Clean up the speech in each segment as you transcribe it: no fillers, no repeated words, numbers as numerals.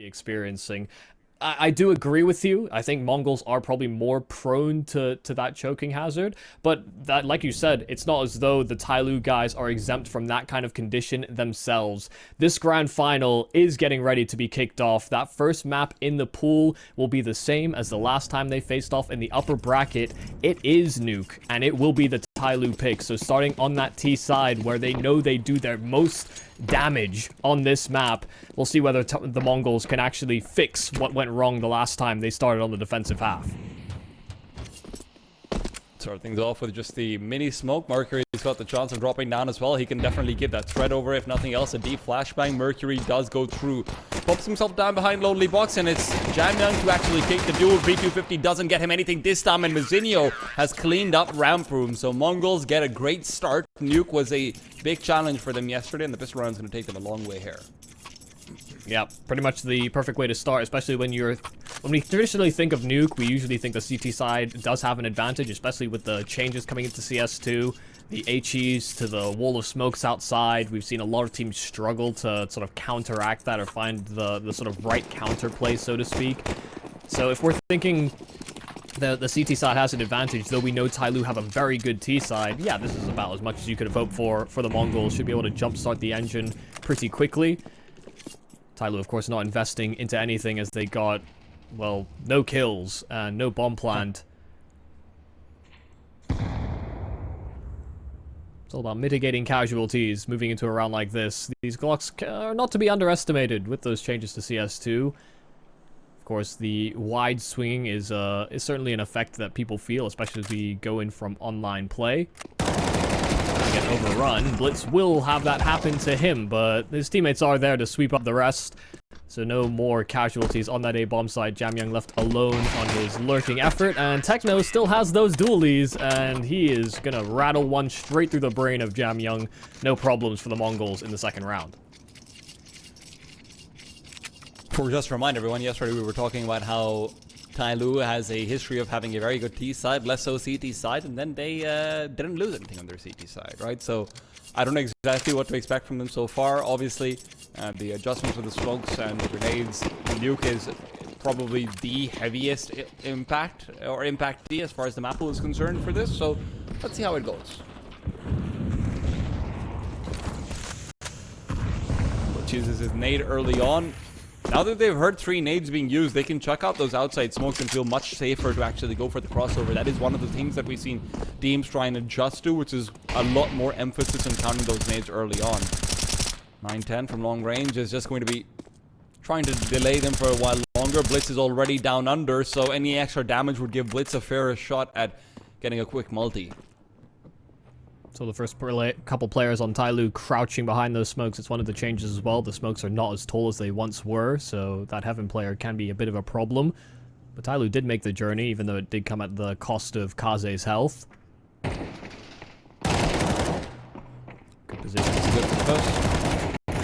experiencing. I do agree with you. I think Mongols are probably more prone to that choking hazard, but that, like you said, it's not as though the TYLOO guys are exempt from that kind of condition themselves. This grand final is getting ready to be kicked off. That first map in the pool will be the same as the last time they faced off in the upper bracket. It is Nuke, and it will be the TYLOO pick. So starting on that T side where they know they do their most damage on this map, we'll see whether the Mongols can actually fix what went wrong the last time they started on the defensive half. Start things off with just the mini smoke. Mercury's got the chance of dropping down as well. He can definitely give that threat over, if nothing else. A deep flashbang. Mercury does go through. Pops himself down behind Lonely Box, and it's Jamyoung to actually take the duel. B250 doesn't get him anything this time, and Mizinho has cleaned up ramp room. So Mongols get a great start. Nuke was a big challenge for them yesterday, and the pistol round's going to take them a long way here. Yeah, pretty much the perfect way to start, especially when we traditionally think of Nuke, we usually think the CT side does have an advantage, especially with the changes coming into CS2, the HEs to the wall of smokes outside. We've seen a lot of teams struggle to sort of counteract that or find the sort of right counterplay, so to speak. So if we're thinking the CT side has an advantage, though we know TYLOO have a very good T side, yeah, this is about as much as you could have hoped for the Mongols. Should be able to jumpstart the engine pretty quickly. TYLOO, of course, not investing into anything as they got, well, no kills and no bomb plant. It's all about mitigating casualties moving into a round like this. These Glocks are not to be underestimated with those changes to CS2. Of course, the wide swinging is certainly an effect that people feel, especially as we go in from online play. Get overrun. Blitz will have that happen to him, but his teammates are there to sweep up the rest. So no more casualties on that A-bomb side. Jamyoung left alone on his lurking effort, and Techno still has those dualies, and he is gonna rattle one straight through the brain of Jamyoung. No problems for the Mongols in the second round. For just to remind everyone, yesterday we were talking about how TYLOO has a history of having a very good T side, less so CT side, and then they didn't lose anything on their CT side, right? So I don't know exactly what to expect from them so far. Obviously, the adjustments with the smokes and the grenades, Nuke is probably the heaviest impact as far as the map pool is concerned for this. So let's see how it goes. Chooses his nade early on. Now that they've heard 3 nades being used, they can chuck out those outside smokes and feel much safer to actually go for the crossover. That is one of the things that we've seen teams try and adjust to, which is a lot more emphasis on counting those nades early on. 9-10 from long range is just going to be trying to delay them for a while longer. Blitz is already down under, so any extra damage would give Blitz a fairer shot at getting a quick multi. So the first couple players on TYLOO crouching behind those smokes. It's one of the changes as well. The smokes are not as tall as they once were, so that Heaven player can be a bit of a problem. But TYLOO did make the journey, even though it did come at the cost of Kaze's health. Good position. Good for the first.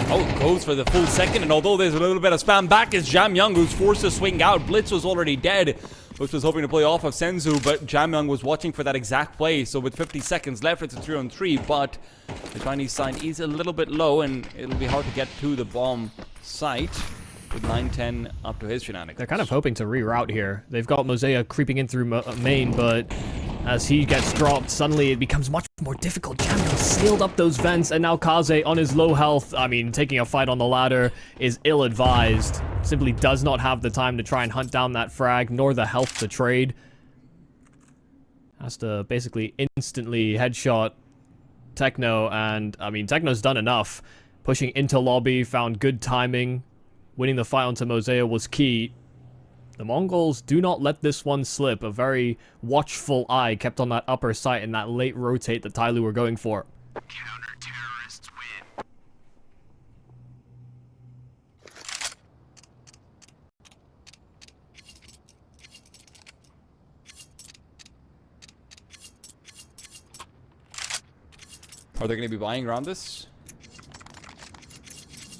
Oh, goes for the full second, and although there's a little bit of spam back, it's Jamyoung who's forced to swing out. Blitz was already dead, which was hoping to play off of Senzu, but Jamyoung was watching for that exact play. So with 50 seconds left, it's a 3-on-3, but the Chinese side is a little bit low, and it'll be hard to get to the bomb site with 9-10 up to his shenanigans. They're kind of hoping to reroute here. They've got Mosaic creeping in through main, but as he gets dropped, suddenly it becomes much more difficult. Jamyoung sailed up those vents, and now Kaze on his low health. I mean, taking a fight on the ladder is ill-advised. Simply does not have the time to try and hunt down that frag, nor the health to trade. Has to basically instantly headshot Techno, and I mean, Techno's done enough. Pushing into lobby, found good timing. Winning the fight onto Mosaic was key. The Mongols do not let this one slip. A very watchful eye kept on that upper site in that late rotate that TYLOO were going for. Counter-terrorists win. Are they going to be buying around this?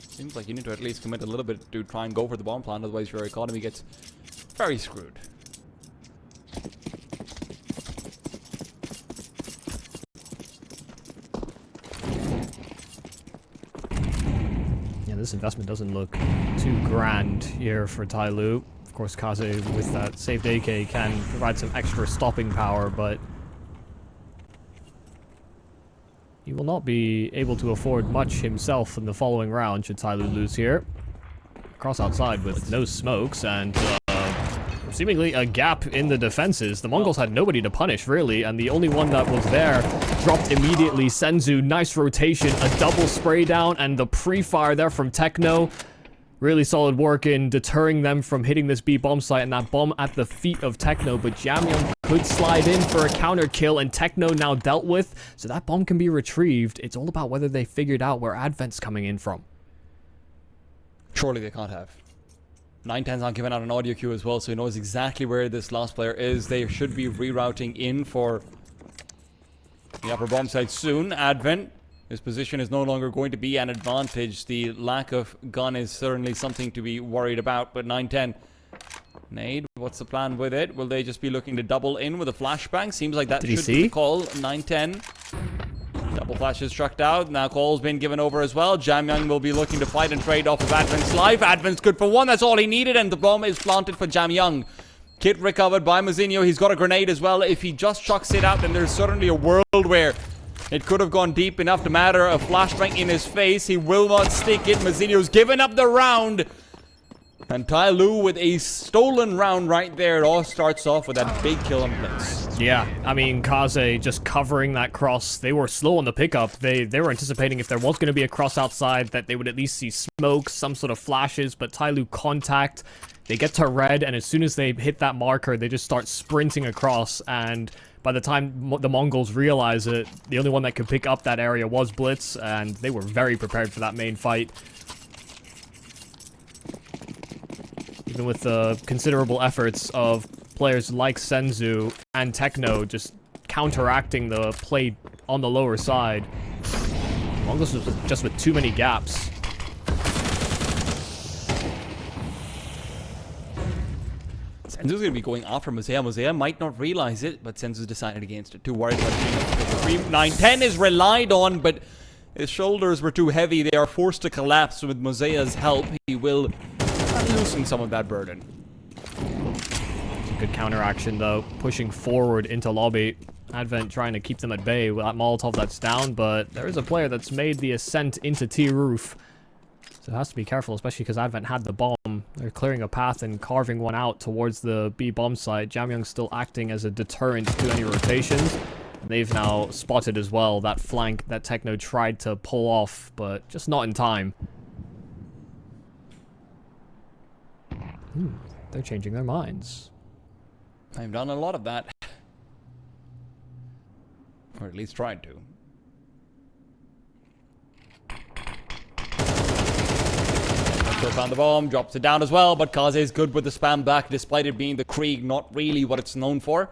Seems like you need to at least commit a little bit to try and go for the bomb plant, otherwise your economy gets very screwed. Yeah, this investment doesn't look too grand here for TYLOO. Of course, Kaze with that saved AK can provide some extra stopping power, but he will not be able to afford much himself in the following round should TYLOO lose here. Cross outside with no smokes and seemingly a gap in the defenses. The Mongols had nobody to punish, really, and the only one that was there dropped immediately. Senzu, nice rotation, a double spray down, and the pre-fire there from Techno. Really solid work in deterring them from hitting this B bomb site, and that bomb at the feet of Techno, but Jamyang could slide in for a counter kill, and Techno now dealt with, so that bomb can be retrieved. It's all about whether they figured out where Advent's coming in from. Surely they can't have. 910's not giving out an audio cue as well, so he knows exactly where this last player is. They should be rerouting in for the upper bomb site soon. Advent, his position is no longer going to be an advantage. The lack of gun is certainly something to be worried about, but 910... Nade, what's the plan with it? Will they just be looking to double in with a flashbang? Seems like that should be the call. 910. Double flash is struck out. Now call's been given over as well. Jamyang will be looking to fight and trade off of Advent's life. Advent's good for one. That's all he needed. And the bomb is planted for Jamyang. Kit recovered by Mazinho. He's got a grenade as well. If he just chucks it out, then there's certainly a world where it could have gone deep enough to matter. A flashbang in his face. He will not stick it. Mazinho's given up the round. And TYLOO with a stolen round right there. It all starts off with that big kill on Blitz. Yeah, I mean, Kaze just covering that cross. They were slow on the pickup. They were anticipating if there was going to be a cross outside that they would at least see smoke, some sort of flashes, but TYLOO contact. They get to red, and as soon as they hit that marker, they just start sprinting across, and by the time the Mongols realize it, the only one that could pick up that area was Blitz, and they were very prepared for that main fight. Even with the considerable efforts of players like Senzu and Techno just counteracting the play on the lower side. Mongols was just with too many gaps. Senzu's going to be going after Mosea. Mosea might not realize it, but Senzu's decided against it. Too worried about it. 910 is relied on, but his shoulders were too heavy. They are forced to collapse with Mosea's help. He will loosen some of that burden. Good counteraction though, pushing forward into lobby. Advent trying to keep them at bay with that Molotov that's down, but there is a player that's made the ascent into T roof. So it has to be careful, especially because Advent had the bomb. They're clearing a path and carving one out towards the B bomb site. Jamyang's still acting as a deterrent to any rotations. They've now spotted as well that flank that Techno tried to pull off, but just not in time. They're changing their minds. I've done a lot of that. Or at least tried to. Found the bomb, drops it down as well, but Kaze is good with the spam back, despite it being the Krieg, not really what it's known for.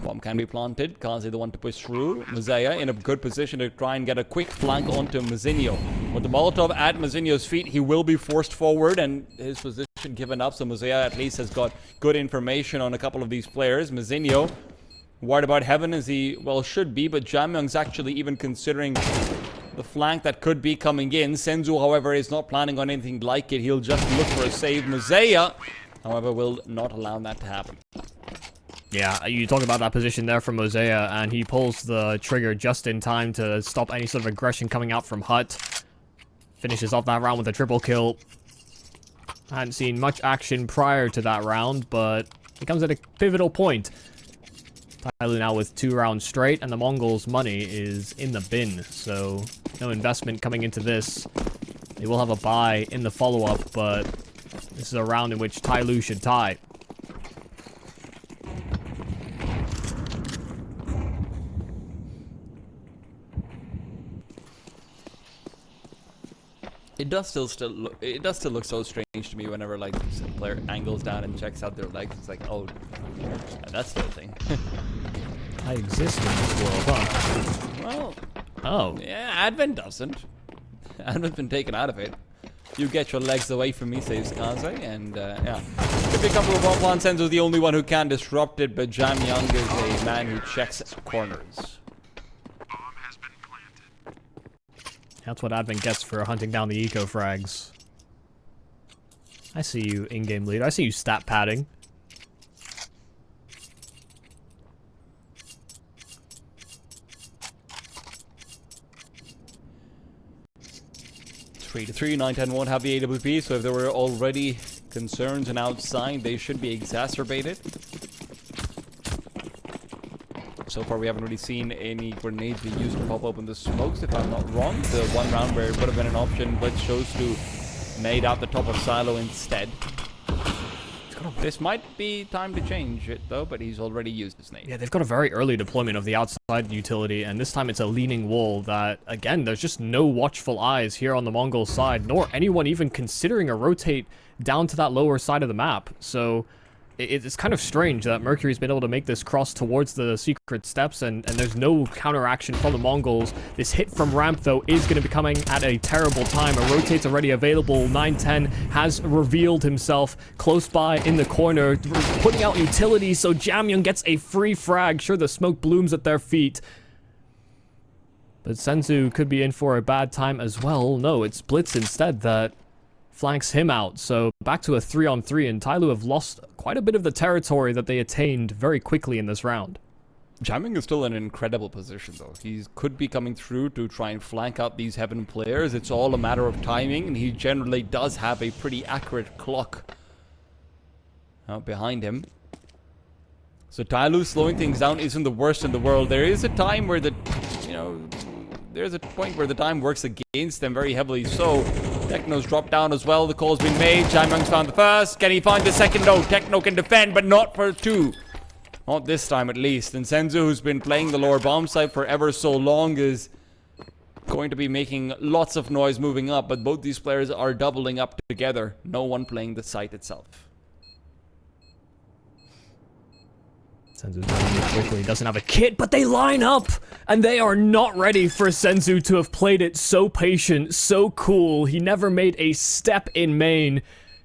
Bomb can be planted. Kaze the one to push through. Mosea in a good position to try and get a quick flank onto Mazinho. With the Molotov at Mazinho's feet, he will be forced forward and his position given up, so Mosea at least has got good information on a couple of these players. Mazinho, worried about heaven as he, well, should be, but Jamyang's actually even considering the flank that could be coming in. Senzu, however, is not planning on anything like it. He'll just look for a save. Mosea, however, will not allow that to happen. Yeah, you talk about that position there from Mosea, and he pulls the trigger just in time to stop any sort of aggression coming out from Hut. Finishes off that round with a triple kill. Hadn't seen much action prior to that round, but it comes at a pivotal point. TYLOO now with 2 rounds straight, and the Mongols' money is in the bin, so no investment coming into this. They will have a bye in the follow-up, but this is a round in which TYLOO should tie. It does still look so strange to me whenever like some player angles down and checks out their legs. It's like, oh, that's their thing. I exist in this world, huh? Well, oh. Yeah, Advent doesn't. Advent's been taken out of it. You get your legs away from me, says Kaze, and yeah. Could be a couple of bomb plants. Senzu's the only one who can disrupt it, but Jamyang is a man who checks corners. That's what Advent gets for hunting down the eco frags. I see you, in-game leader. I see you stat padding. Three to 3, 9-10 won't have the AWP, so if there were already concerns and outside, they should be exacerbated. So far, we haven't really seen any grenades being used to pop open the smokes, if I'm not wrong. The one round where it would have been an option, Blitz chose to nade out the top of Silo instead. This might be time to change it, though, but he's already used his nade. Yeah, they've got a very early deployment of the outside utility, and this time it's a leaning wall that, again, there's just no watchful eyes here on the Mongol side, nor anyone even considering a rotate down to that lower side of the map. So it's kind of strange that Mercury's been able to make this cross towards the secret steps, and there's no counteraction from the Mongols. This hit from ramp, though, is going to be coming at a terrible time. A rotate's already available. 9-10 has revealed himself close by in the corner, putting out utility, so Jamyoung gets a free frag. Sure, the smoke blooms at their feet, but Senzu could be in for a bad time as well. No, it's Blitz instead that flanks him out. So back to a 3-on-3, and TYLOO have lost quite a bit of the territory that they attained very quickly in this round. Jamyoung is still in an incredible position, though. He could be coming through to try and flank out these Heaven players. It's all a matter of timing, and he generally does have a pretty accurate clock out behind him. So TYLOO slowing things down isn't the worst in the world. There is a time where there's a point where the time works against them very heavily. So Techno's dropped down as well. The call's been made. Jamyoung's found the first. Can he find the second? No. Techno can defend, but not for two. Not this time, at least. And Senzu, who's been playing the lower bomb site for ever so long, is going to be making lots of noise moving up. But both these players are doubling up together. No one playing the site itself. Senzu's down here quickly, doesn't have a kit, but they line up! And they are not ready for Senzu to have played it so patient, so cool. He never made a step in main.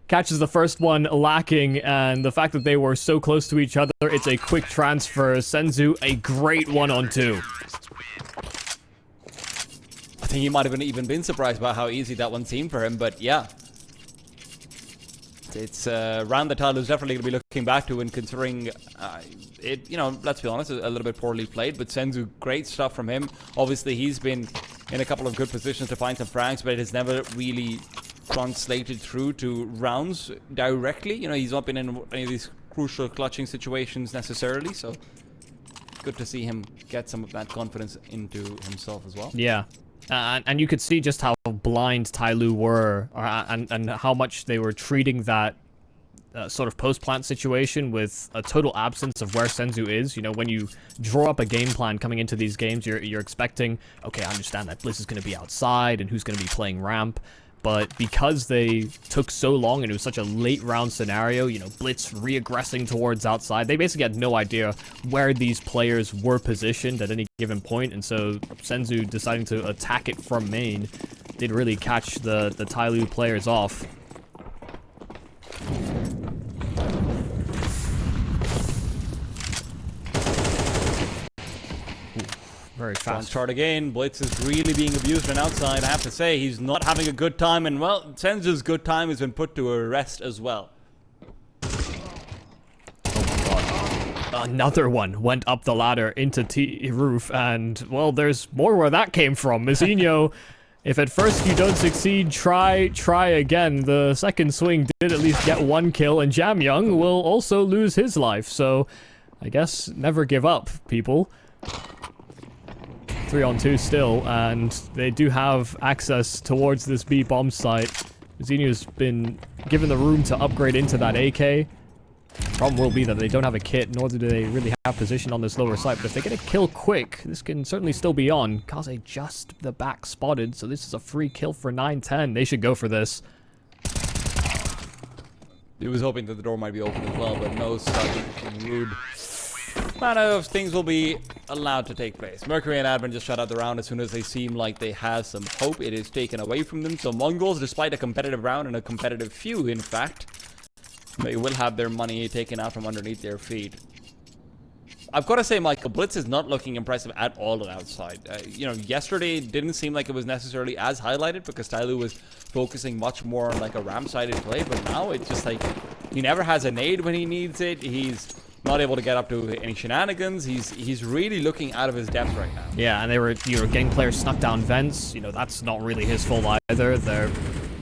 Catches the first one lacking, and the fact that they were so close to each other, it's a quick transfer. Senzu, a great 1-on-2. I think he might have even been surprised by how easy that one seemed for him, but yeah. It's a round that TYLOO's definitely going to be looking back to, and considering it, you know, let's be honest, a little bit poorly played, but Senzu, great stuff from him. Obviously, he's been in a couple of good positions to find some frags, but it has never really translated through to rounds directly. You know, he's not been in any of these crucial clutching situations necessarily, so good to see him get some of that confidence into himself as well. Yeah. And you could see just how blind TYLOO were, and how much they were treating that sort of post-plant situation with a total absence of where Senzu is. You know, when you draw up a game plan coming into these games, you're expecting, okay, I understand that Blitz is going to be outside and who's going to be playing ramp. But because they took so long and it was such a late round scenario, you know, Blitz re-aggressing towards outside, they basically had no idea where these players were positioned at any given point. And so Senzu deciding to attack it from main did really catch the TYLOO players off. Very fast. Chart again. Blitz is really being abused on outside. I have to say, he's not having a good time, and well, Senzu's good time has been put to a rest as well. Oh my god. Another one went up the ladder into T-roof, and well, there's more where that came from. Mizinho, if at first you don't succeed, try again. The second swing did at least get one kill, and Jamyoung will also lose his life, so I guess never give up, people. 3-on-2 still, and they do have access towards this B bomb site. Mizinho's been given the room to upgrade into that AK. Problem will be that they don't have a kit, nor do they really have position on this lower site, but if they get a kill quick, this can certainly still be on. Kaze just the back spotted, so this is a free kill for 9-10. They should go for this. He was hoping that the door might be open as well, but no such rude manner of things will be allowed to take place. Mercury and Advent just shut out the round as soon as they seem like they have some hope. It is taken away from them. So Mongols, despite a competitive round and a competitive few, in fact, they will have their money taken out from underneath their feet. I've got to say, Michael, Blitz is not looking impressive at all on outside. You know, yesterday it didn't seem like it was necessarily as highlighted because TYLOO was focusing much more on like a ramp-sided play, but now it's just like he never has a nade when he needs it. He's not able to get up to any shenanigans. He's really looking out of his depth right now. Yeah, and they were, you know, getting players snuck down vents. You know, that's not really his fault either. There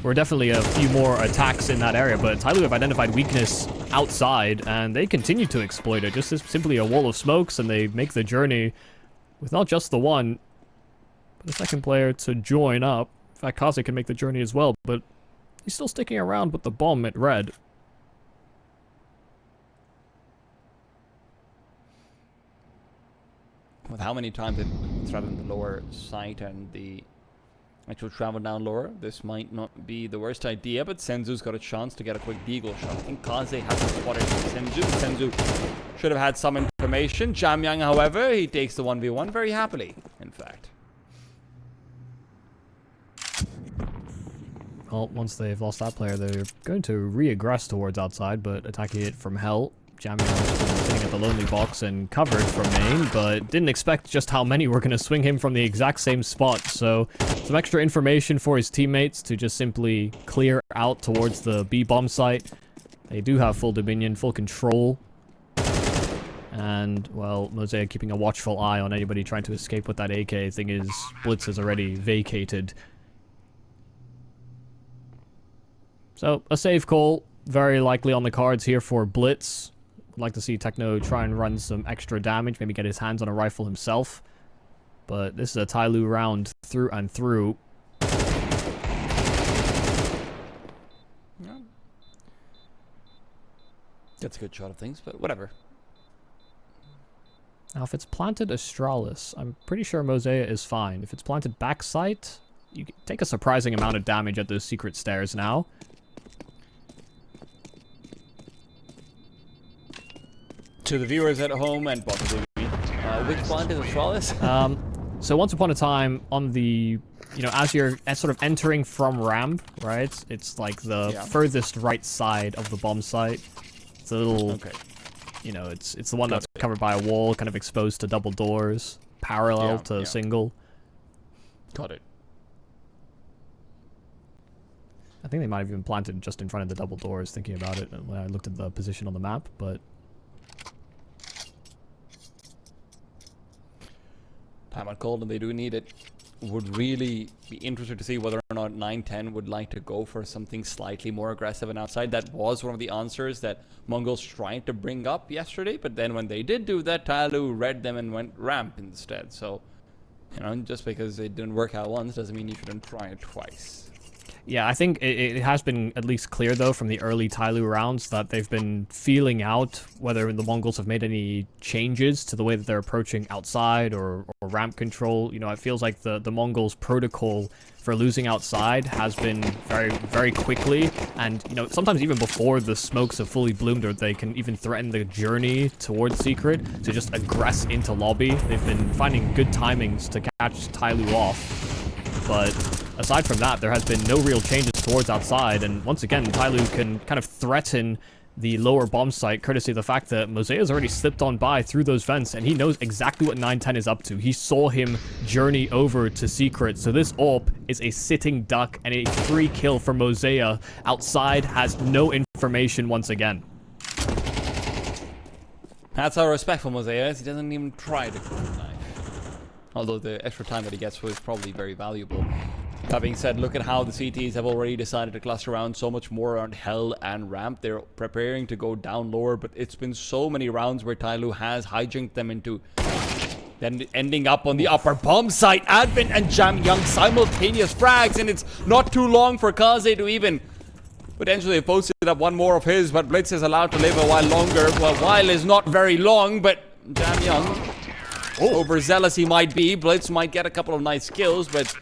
were definitely a few more attacks in that area, but TYLOO have identified weakness outside, and they continue to exploit it. Just as simply a wall of smokes, and they make the journey with not just the one, but the second player to join up. In fact, Kaze can make the journey as well, but he's still sticking around with the bomb at red. With how many times it threatened the lower site and the actual travel down lower, this might not be the worst idea, but Senzu's got a chance to get a quick deagle shot. I think Kaze hasn't spotted Senzu. Senzu should have had some information. Jamyang, however, he takes the 1v1 very happily, in fact. Well, once they've lost that player, they're going to re-aggress towards outside, but attacking it from hell. Jamyang sitting at the lonely box and covered from main, but didn't expect just how many were going to swing him from the exact same spot. So some extra information for his teammates to just simply clear out towards the B bomb site. They do have full dominion, full control. And, well, Mosaic keeping a watchful eye on anybody trying to escape with that AK. Thing is, Blitz has already vacated. So, a safe call, very likely on the cards here for Blitz. I'd like to see Techno try and run some extra damage, maybe get his hands on a rifle himself. But this is a TYLOO round through and through. Yeah. That's a good shot of things, but whatever. Now, if it's planted Astralis, I'm pretty sure Mosaic is fine. If it's planted backside, you take a surprising amount of damage at those secret stairs now. To the viewers at home and possibly me, which plant is Astralis? So once upon a time, on the, you know, as you're sort of entering from ramp, right? It's like the furthest right side of the bomb site. It's a little, okay. You know, it's the one that's covered by a wall, kind of exposed to double doors, parallel to single. Got it. I think they might have even planted just in front of the double doors, thinking about it when I looked at the position on the map, but... Time out cold and they do need it. Would really be interested to see whether or not 9-10 would like to go for something slightly more aggressive and outside. That was one of the answers that Mongols tried to bring up yesterday, but then when they did do that, TYLOO read them and went ramp instead. So, you know, just because it didn't work out once doesn't mean you shouldn't try it twice. Yeah, I think it has been at least clear, though, from the early TYLOO rounds that they've been feeling out whether the Mongols have made any changes to the way that they're approaching outside or ramp control. You know, it feels like the Mongols' protocol for losing outside has been very, very quickly. And, you know, sometimes even before the smokes have fully bloomed or they can even threaten the journey towards Secret to just aggress into lobby. They've been finding good timings to catch TYLOO off. But aside from that, there has been no real changes towards outside, and once again, TYLOO can kind of threaten the lower bomb site, courtesy of the fact that Mosaic has already slipped on by through those vents, and he knows exactly what 9-10 is up to. He saw him journey over to Secret, so this AWP is a sitting duck, and a free kill for Mosaic. Outside has no information once again. That's how respectful Mosaic is. He doesn't even try to kill the knife. Although the extra time that he gets is probably very valuable. That being said, look at how the CTs have already decided to cluster around so much more around Hell and Ramp. They're preparing to go down lower, but it's been so many rounds where TYLOO has hijacked them into then ending up on the upper bomb site. Advent and Jamyang simultaneous frags, and it's not too long for Kaze to even potentially have posted up one more of his, but Blitz is allowed to live a while longer. Well, while is not very long, but Jamyang, overzealous he might be, Blitz might get a couple of nice kills, but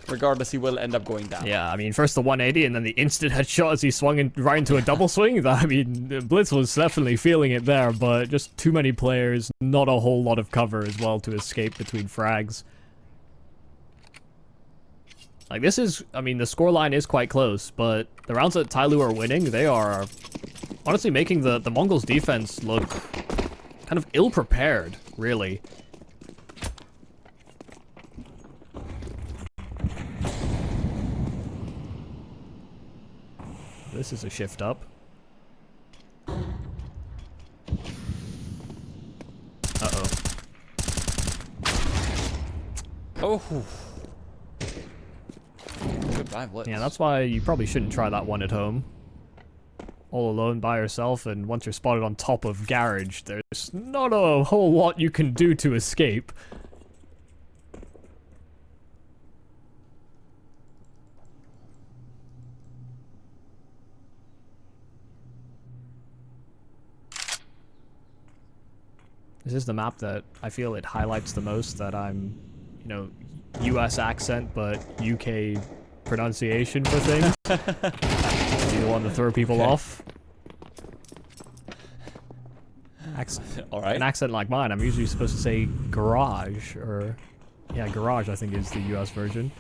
regardless, he will end up going down. Yeah, I mean, first the 180 and then the instant headshot as he swung in, right into a double swing. I mean, Blitz was definitely feeling it there, but just too many players, not a whole lot of cover as well to escape between frags. Like, this is, I mean, the scoreline is quite close, but the rounds that TYLOO are winning, they are honestly making the Mongols' defense look kind of ill-prepared, really. This is a shift up. Uh-oh. Oh. Goodbye, Blitz. Yeah, that's why you probably shouldn't try that one at home. All alone by yourself, and once you're spotted on top of garage, there's not a whole lot you can do to escape. This is the map that I feel it highlights the most, that I'm, you know, US accent but UK pronunciation for things. You the one to throw people off. All right. An accent like mine, I'm usually supposed to say garage, or yeah, garage I think is the US version.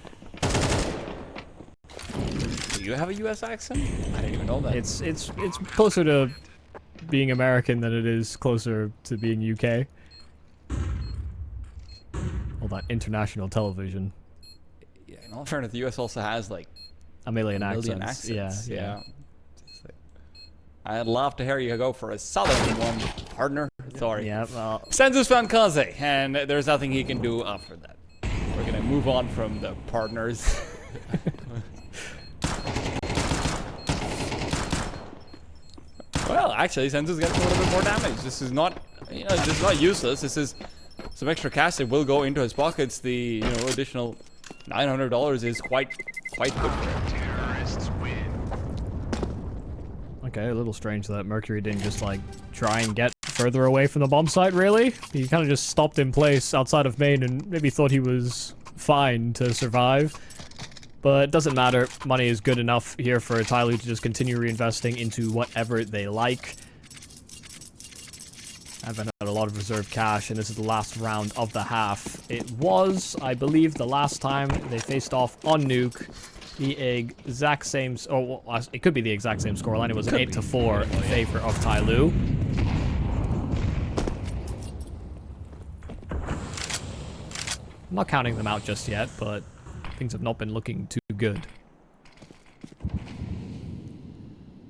Do you have a US accent? I didn't even know that. It's closer to being American than it is closer to being UK. All that international television. Yeah, in all fairness, the US also has like a million accents. Yeah. I'd love to hear you go for a southern one, partner. Sorry. Yeah, well... Senzu's found Kaze, and there's nothing he can do after that. We're gonna move on from the partners. Well, actually, Senzu's getting a little bit more damage. This is not, you know, this is not useless. This is some extra cash that will go into his pockets. The, you know, additional $900 is quite good for him. Terrorists win. Okay, a little strange that Mercury didn't just, like, try and get further away from the bomb site, really. He kind of just stopped in place outside of main and maybe thought he was fine to survive. But it doesn't matter. Money is good enough here for TYLOO to just continue reinvesting into whatever they like. I've had a lot of reserve cash, and this is the last round of the half. It was, I believe, the last time they faced off on Nuke. The exact same... Oh, well, it could be the exact same scoreline. It was an 8-4 in favor of TYLOO. I'm not counting them out just yet, but things have not been looking too good.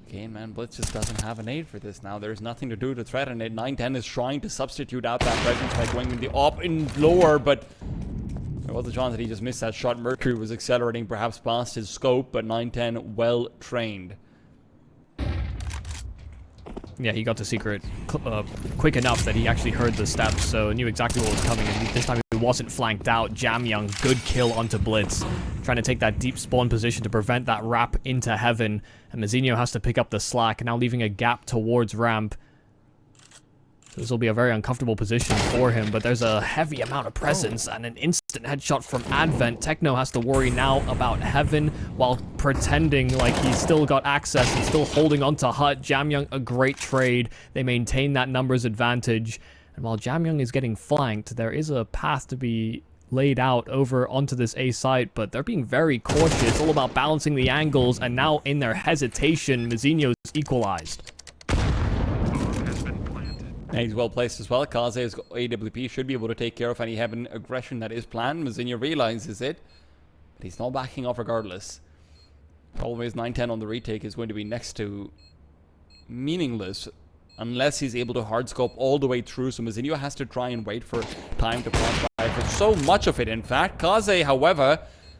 Okay, man, Blitz just doesn't have an aid for this now. There's nothing to do to threaten it. 910 is trying to substitute out that presence by going with the op in lower, but there was a chance that he just missed that shot. Mercury was accelerating perhaps past his scope, but 910 well trained. Yeah, he got to secret quick enough that he actually heard the steps, so knew exactly what was coming, and this time he wasn't flanked out. Jamyoung, good kill onto Blitz, trying to take that deep spawn position to prevent that wrap into heaven, and Mazinho has to pick up the slack, now leaving a gap towards ramp. This will be a very uncomfortable position for him, but there's a heavy amount of presence and an instant headshot from Advent. Techno has to worry now about Heaven while pretending like he's still got access and still holding on to Hut. Jamyoung, a great trade. They maintain that numbers advantage. And while Jamyoung is getting flanked, there is a path to be laid out over onto this A site, but they're being very cautious, all about balancing the angles, and now in their hesitation, Mazinho's equalized. And he's well placed as well. Kaze's AWP should be able to take care of any Heaven aggression that is planned. Mazinho realizes it, but he's not backing off regardless. Problem is 910 on the retake is going to be next to meaningless unless he's able to hardscope all the way through. So Mazinho has to try and wait for time to pass by for so much of it, in fact. Kaze, however,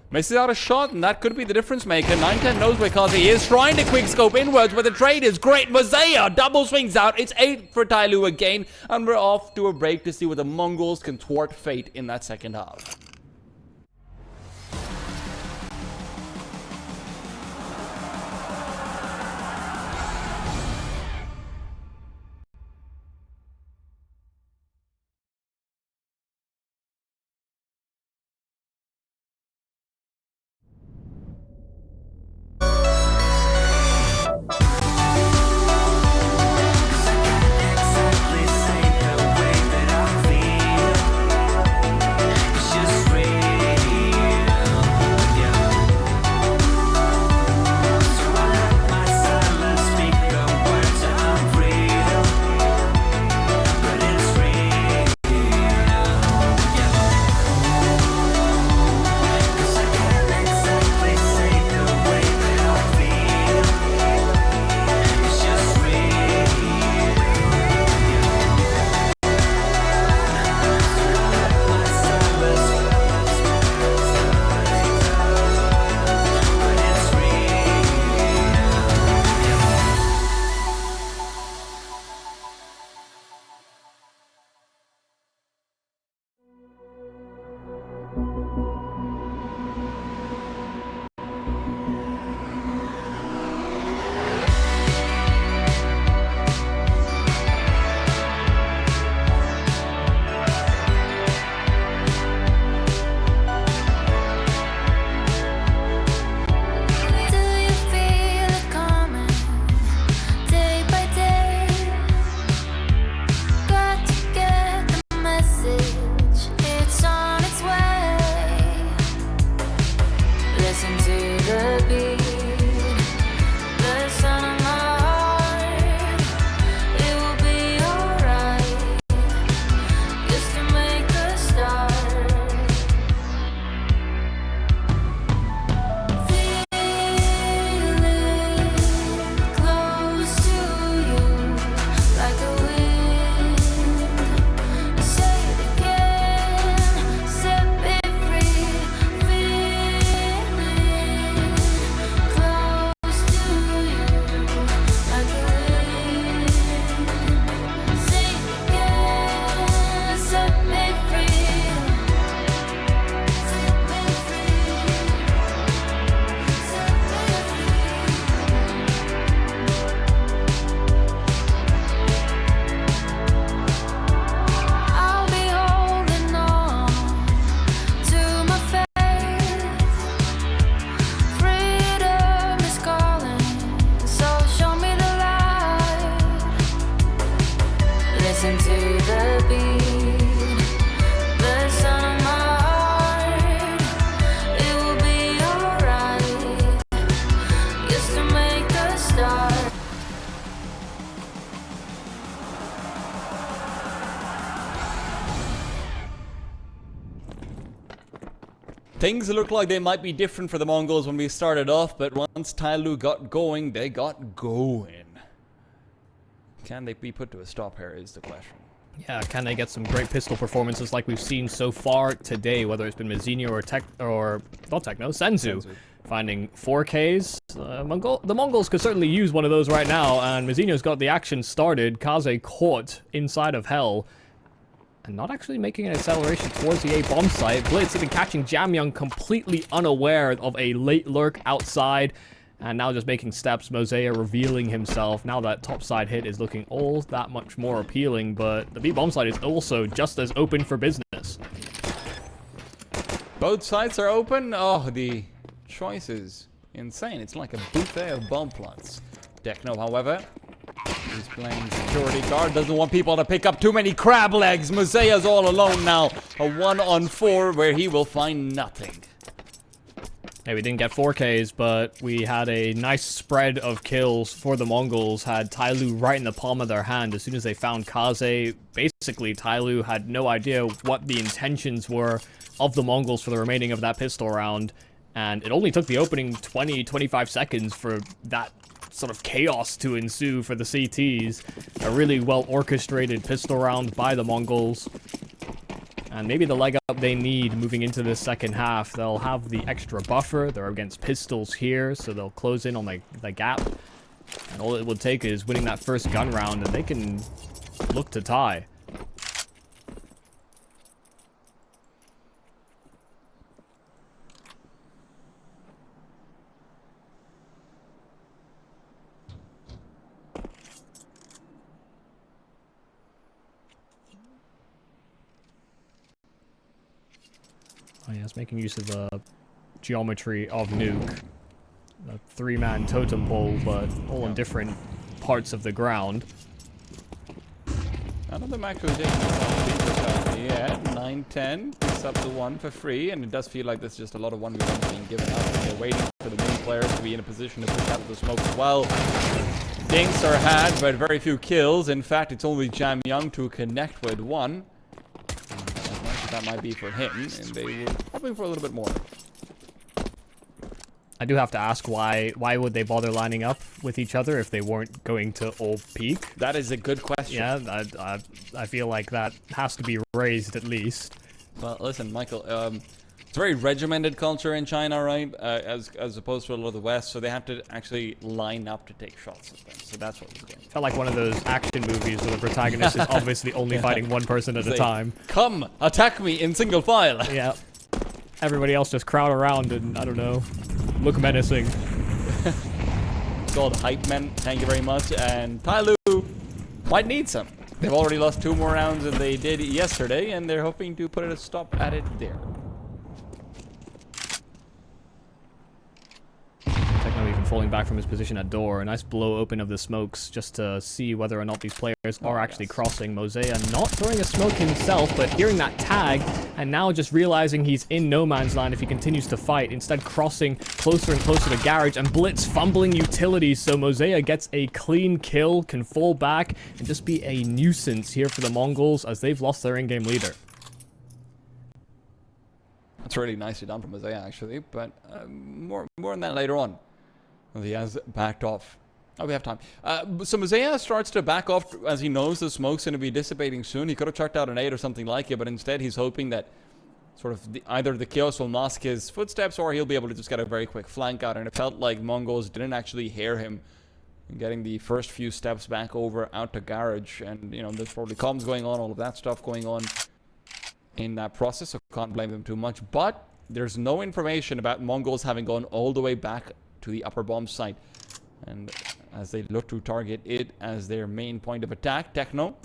misses out a shot, and that could be the difference maker. 910 knows where Kaze is, trying to quickscope inwards, but the trade is great. Mosaic double swings out. It's 8 for TYLOO again, and we're off to a break to see what the Mongols can thwart fate in that second half. Exactly same the way that I feel. It's just Listen to the beat, the sound of my heart. It will be alright, just to make a start. Feel it close to you, like a wind. Say it again, set me free. Feel it close to you, like a wind. Say it again, set me free. Set me free. Set me free. I'll be holding on to my faith. Freedom is calling, so show me the light. Listen to the beat, the sound of my heart. It will be alright, just to make a start. Things look like they might be different for the Mongols when we started off, but once TYLOO got going, they got going. Can they be put to a stop here is the question. Yeah, can they get some great pistol performances like we've seen so far today, whether it's been Mizzino or not Techno, Senzu. Finding 4Ks. The Mongols could certainly use one of those right now, and Mizzino's got the action started. Kaze caught inside of Hell, and not actually making an acceleration towards the A bomb site. Blitz even catching Jamyoung completely unaware of a late lurk outside, and now just making steps. Mosea revealing himself. Now that top side hit is looking all that much more appealing, but the B bomb site is also just as open for business. Both sides are open. Oh, the choice is insane. It's like a buffet of bomb plots. Techno, however, he's playing security guard. Doesn't want people to pick up too many crab legs. Mosea's all alone now. A 1-on-4 where he will find nothing. Hey, we didn't get 4Ks, but we had a nice spread of kills for the Mongols. Had TYLOO right in the palm of their hand. As soon as they found Kaze, basically TYLOO had no idea what the intentions were of the Mongols for the remaining of that pistol round. And it only took the opening 20-25 seconds for that sort of chaos to ensue for the CTs. A really well orchestrated pistol round by the Mongols. And maybe the leg up they need moving into the second half. They'll have the extra buffer. They're against pistols here, so they'll close in on the gap. And all it would take is winning that first gun round, and they can look to tie. Oh yeah, it's making use of the geometry of Nuke. A 3-man totem pole, but all on different parts of the ground. None of them actually taking this on. Yeah, 9-10. Picks up the 1 for free, and it does feel like there's just a lot of 1v1s being given up. And they're waiting for the main players to be in a position to push out the smoke as well. Dinks are had, but very few kills. In fact, it's only Jamyoung to connect with 1. That might be for him, and they were hoping for a little bit more. I do have to ask why would they bother lining up with each other if they weren't going to all peak? That is a good question. Yeah, I feel like that has to be raised at least. Well, listen, Michael, it's a very regimented culture in China, right? As opposed to a lot of the West, so they have to actually line up to take shots at them. So that's what we're doing. Felt like one of those action movies where the protagonist is obviously only fighting one person at a time. Come, attack me in single file. Yeah. Everybody else just crowd around and, I don't know, look menacing. It's called Hype Men, thank you very much. And TYLOO might need some. They've already lost 2 more rounds than they did yesterday, and they're hoping to put a stop at it there. Techno even falling back from his position at door. A nice blow open of the smokes just to see whether or not these players are actually crossing. Mosea not throwing a smoke himself, but hearing that tag, and now just realizing he's in no man's land if he continues to fight. Instead crossing closer and closer to Garage, and Blitz fumbling utilities, so Mosea gets a clean kill, can fall back, and just be a nuisance here for the Mongols as they've lost their in-game leader. That's really nicely done from Mosea, actually, but more on that later on. He has backed off. Oh, we have time. So Mosea starts to back off as he knows the smoke's going to be dissipating soon. He could have chucked out an 8 or something like it, but instead he's hoping that sort of either the chaos will mask his footsteps or he'll be able to just get a very quick flank out. And it felt like Mongols didn't actually hear him getting the first few steps back over out to Garage. And, you know, there's probably comms going on, all of that stuff going on in that process, so can't blame them too much. But there's no information about Mongols having gone all the way back to the upper bomb site. And as they look to target it as their main point of attack, Techno,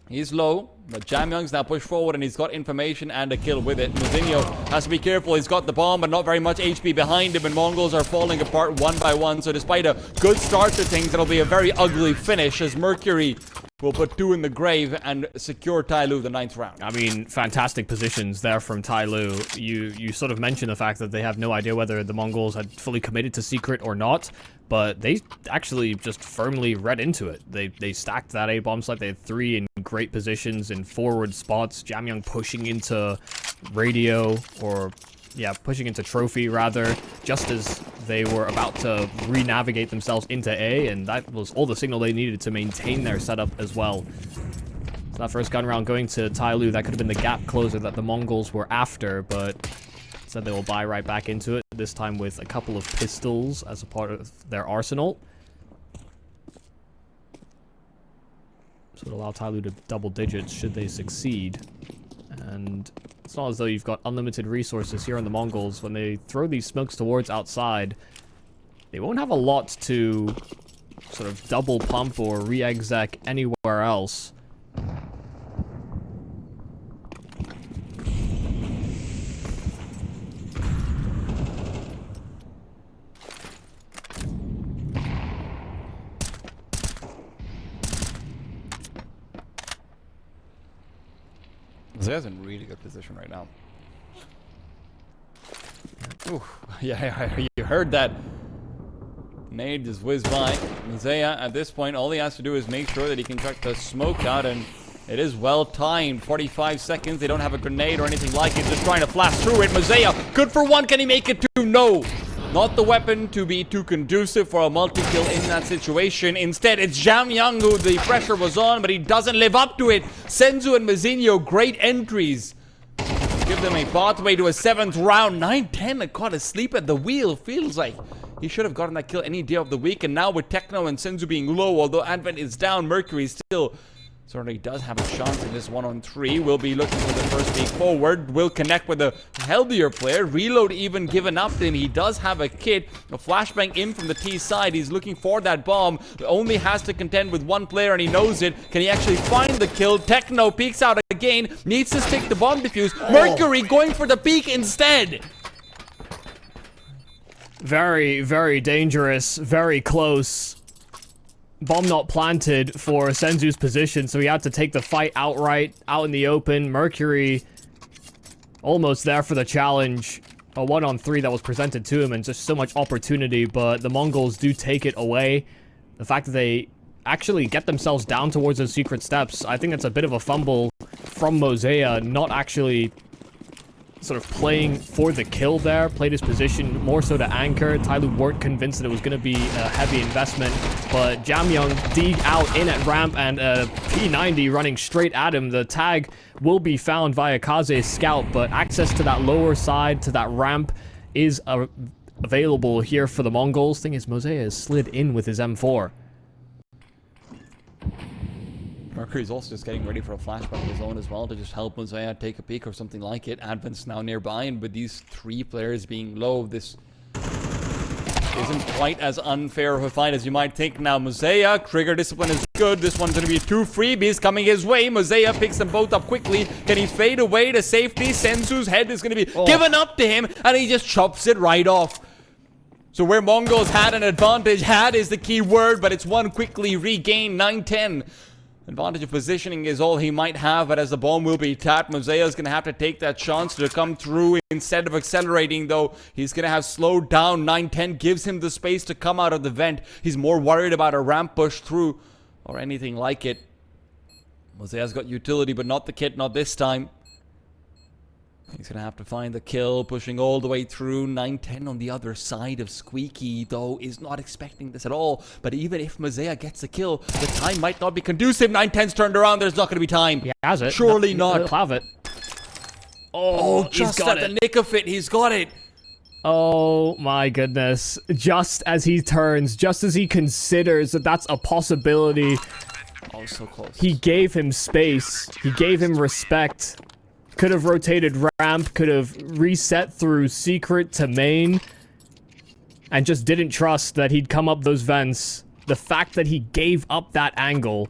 he's low, but Jamyoung's now pushed forward and he's got information and a kill with it. Muzinho has to be careful. He's got the bomb, but not very much HP behind him, and Mongols are falling apart one by one. So despite a good start to things, it'll be a very ugly finish as Mercury will put 2 in the grave and secure TYLOO the 9th round. I mean, fantastic positions there from TYLOO. You sort of mentioned the fact that they have no idea whether the Mongols had fully committed to Secret or not, but they actually just firmly read into it. They stacked that A-bomb site. They had 3 in great positions in forward spots. Jamyoung pushing into radio, or yeah, pushing into trophy rather, just as they were about to re-navigate themselves into A, and that was all the signal they needed to maintain their setup as well. So that first gun round going to TYLOO, that could have been the gap closer that the Mongols were after, but instead they will buy right back into it, this time with a couple of pistols as a part of their arsenal. So it'll allow TYLOO to double digits should they succeed. And it's not as though you've got unlimited resources here on the Mongols. When they throw these smokes towards outside, they won't have a lot to sort of double pump or re-exec anywhere else. Zea's in really good position right now. Ooh, yeah, you heard that. Nade just whizzed by. Zea, at this point, all he has to do is make sure that he can chuck the smoke out, and it is well timed. 45 seconds. They don't have a grenade or anything like it. Just trying to flash through it. Mosea, good for 1. Can he make it 2? No. Not the weapon to be too conducive for a multi-kill in that situation. Instead, it's Jamyoung who the pressure was on, but he doesn't live up to it. Senzu and Muzinho, great entries. Give them a pathway to a 7th round. 9-10, caught asleep at the wheel. Feels like he should have gotten that kill any day of the week. And now with Techno and Senzu being low, although Advent is down, Mercury still certainly does have a chance in this 1-on-3. Will be looking for the first peek forward. Will connect with a healthier player. Reload even given up to him. He does have a kit. A flashbang in from the T side. He's looking for that bomb. Only has to contend with 1 player and he knows it. Can he actually find the kill? Techno peeks out again. Needs to stick the bomb defuse. Mercury going for the peek instead. Very, very dangerous. Very close. Bomb not planted for Senzu's position, so he had to take the fight outright, out in the open. Mercury almost there for the challenge. A 1-on-3 that was presented to him, and just so much opportunity, but the Mongols do take it away. The fact that they actually get themselves down towards those secret steps, I think that's a bit of a fumble from Mosea, not actually sort of playing for the kill there, played his position more so to anchor. TYLOO weren't convinced that it was going to be a heavy investment, but Jamyoung dig out in at ramp, and P90 running straight at him. The tag will be found via Kaze's scout, but access to that lower side, to that ramp, is available here for the Mongols. Thing is, Mosea has slid in with his M4. Mercury's also just getting ready for a flashback of his own as well to just help Mosea take a peek or something like it. Advent's now nearby, and with these 3 players being low, this isn't quite as unfair of a fight as you might think. Now Mosea, trigger discipline is good. This one's going to be 2 freebies coming his way. Mosea picks them both up quickly. Can he fade away to safety? Senzu's head is going to be given up to him, and he just chops it right off. So where Mongols had an advantage, had is the key word, but it's one quickly regained, 9-10. Advantage of positioning is all he might have, but as the bomb will be tapped, Mosea is going to have to take that chance to come through. Instead of accelerating, though, he's going to have slowed down. 9-10 gives him the space to come out of the vent. He's more worried about a ramp push through or anything like it. Mosea's got utility, but not the kit, not this time. He's going to have to find the kill, pushing all the way through. 9-10 on the other side of Squeaky, though, is not expecting this at all. But even if Mosea gets the kill, the time might not be conducive. 9-10's turned around. There's not going to be time. He has it. Surely No, not. He'll have it. Oh, just at the nick of it. He's got it. Oh my goodness. Just as he turns, just as he considers that that's a possibility, Oh, so close. he gave him space. He gave him respect. Could have rotated ramp, could have reset through secret to main, and just didn't trust that he'd come up those vents. The fact that he gave up that angle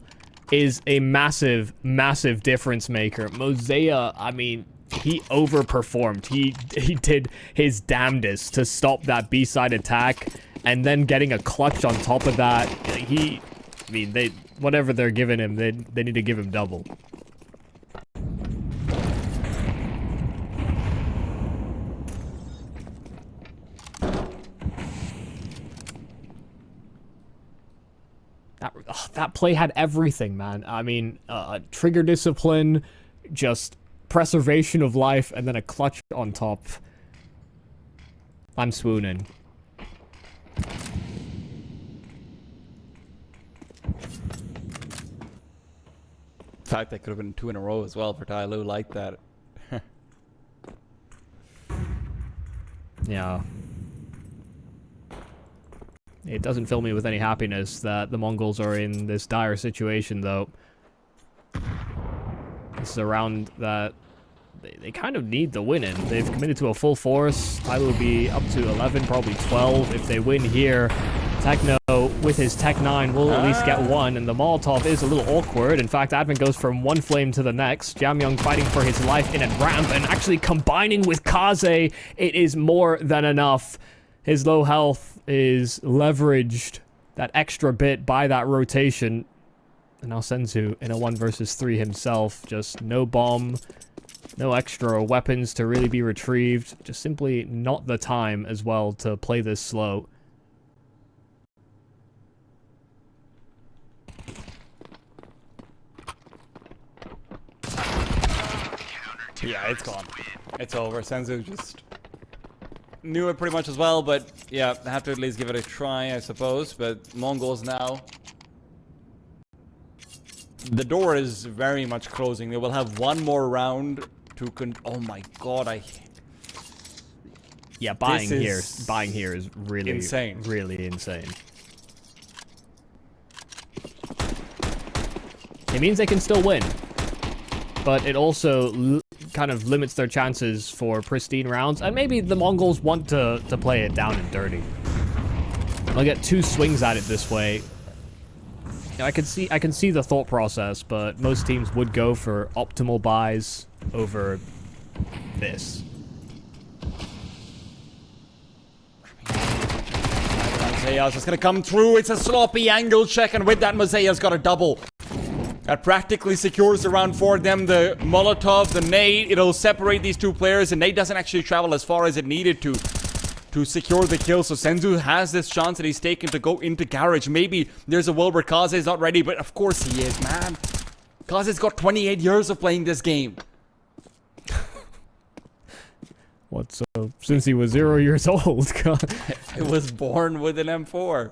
is a massive, massive difference maker. Mosea, I mean, he overperformed. He did his damnedest to stop that B-side attack, and then getting a clutch on top of that. Whatever they're giving him, they need to give him double. That play had everything, man. I mean, trigger discipline, just preservation of life, and then a clutch on top. I'm swooning. In fact, that could have been 2 in a row as well for TYLOO like that. Yeah. It doesn't fill me with any happiness that the Mongols are in this dire situation, though. This is a round that they kind of need the win in. They've committed to a full force. TYLOO will be up to 11, probably 12 if they win here. Techno, with his Tech 9, will at least get one, and the Molotov is a little awkward. In fact, Advent goes from one flame to the next. Jamyoung fighting for his life in a ramp, and actually combining with Kaze, it is more than enough. His low health is leveraged that extra bit by that rotation. And now Senzu in a 1 versus 3 himself. Just no bomb, no extra weapons to really be retrieved. Just simply not the time as well to play this slow. Yeah, it's gone. It's over. Senzu just knew it pretty much as well, but yeah, have to at least give it a try, I suppose. But Mongols now, the door is very much closing. They will have one more round to oh my god, yeah, buying here is really insane. Really insane. It means they can still win, but it also kind of limits their chances for pristine rounds, and maybe the Mongols want to play it down and dirty. They'll get 2 swings at it this way. I can see the thought process, but most teams would go for optimal buys over this. Mosea's just gonna come through. It's a sloppy angle check, and with that, Mosea's got a double. That practically secures the round for them. The Molotov, the nade, it'll separate these 2 players, and nade doesn't actually travel as far as it needed to secure the kill. So Senzu has this chance that he's taken to go into garage. Maybe there's a world where Kaze is not ready, but of course he is, man. Kaze's got 28 years of playing this game. What, so since he was 0 years old? It was born with an M4.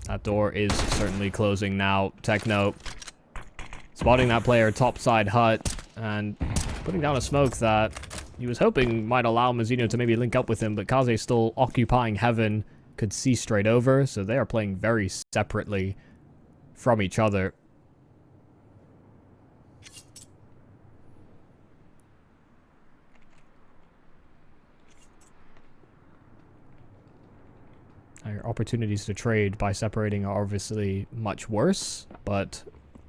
That door is certainly closing now. Techno spotting that player topside hut and putting down a smoke that he was hoping might allow Mazzino to maybe link up with him, but Kaze still occupying heaven, could see straight over, so they are playing very separately from each other. Your opportunities to trade by separating are obviously much worse, but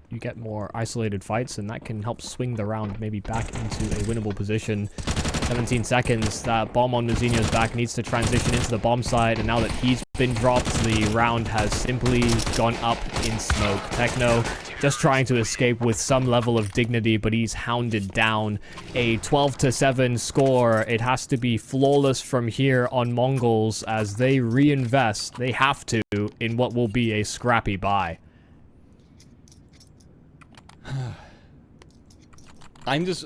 you get more isolated fights, and that can help swing the round maybe back into a winnable position. 17 seconds. That bomb on Muzinho's back needs to transition into the bomb side, and now that he's been dropped, the round has simply gone up in smoke. Techno just trying to escape with some level of dignity, but he's hounded down. A 12-7 score. It has to be flawless from here on MongolZ as they reinvest. They have to in what will be a scrappy bye.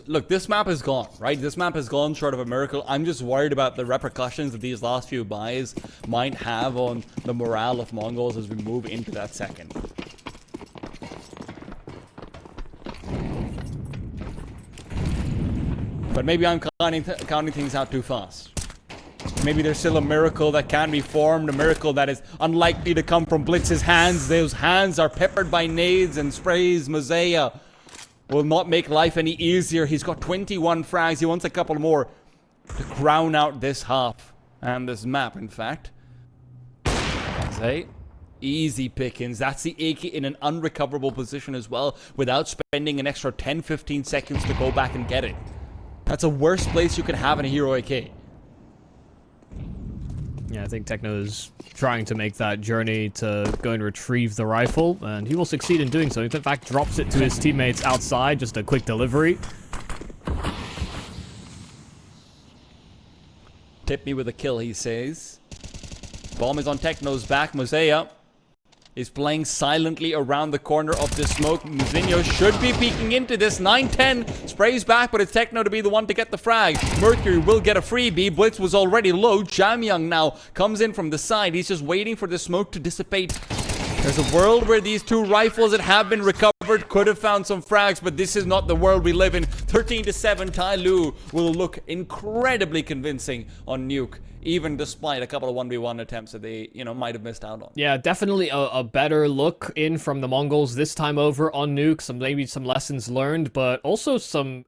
Look, this map is gone, right? This map has gone short of a miracle. I'm just worried about the repercussions that these last few buys might have on the morale of MongolZ as we move into that second. But maybe I'm counting things out too fast. Maybe there's still a miracle that can be formed, a miracle that is unlikely to come from Blitz's hands. Those hands are peppered by nades and sprays. Mosea will not make life any easier. He's got 21 frags. He wants a couple more to crown out this half and this map, in fact. Say, easy pickings. That's the AK in an unrecoverable position as well, without spending an extra 10-15 seconds to go back and get it. That's a worse place you can have in a hero AK. Yeah, I think Techno is trying to make that journey to go and retrieve the rifle, and he will succeed in doing so. He, in fact, drops it to his teammates outside, just a quick delivery. Tip me with a kill, he says. Bomb is on Techno's back. Mosea is playing silently around the corner of this smoke. Muzinho should be peeking into this. 9-10 sprays back, but it's Techno to be the one to get the frag. Mercury will get a freebie. Blitz was already low. Jamyoung now comes in from the side. He's just waiting for the smoke to dissipate. There's a world where these two rifles that have been recovered could have found some frags, but this is not the world we live in. 13-7, TYLOO will look incredibly convincing on Nuke, even despite a couple of 1v1 attempts that they, might have missed out on. Yeah, definitely a better look in from the MongolZ this time over on Nuke. Maybe some lessons learned, but also some